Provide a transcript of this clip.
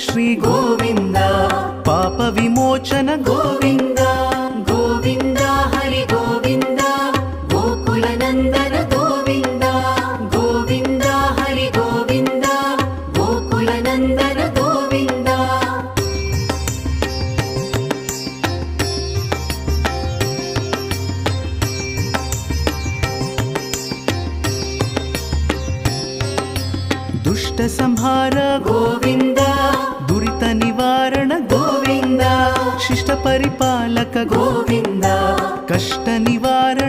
శ్రీ గోవింద, పాప విమోచన గోవింద గోవింద హరి గోవింద, గోకుల నందన గోవింద. గోవింద హరి గోవింద, గోకుల నందన గోవింద. దుష్ట సంహార గోవింద దురిత నివారణ గోవింద శిష్ట పరిపాలక గోవింద కష్ట నివారణ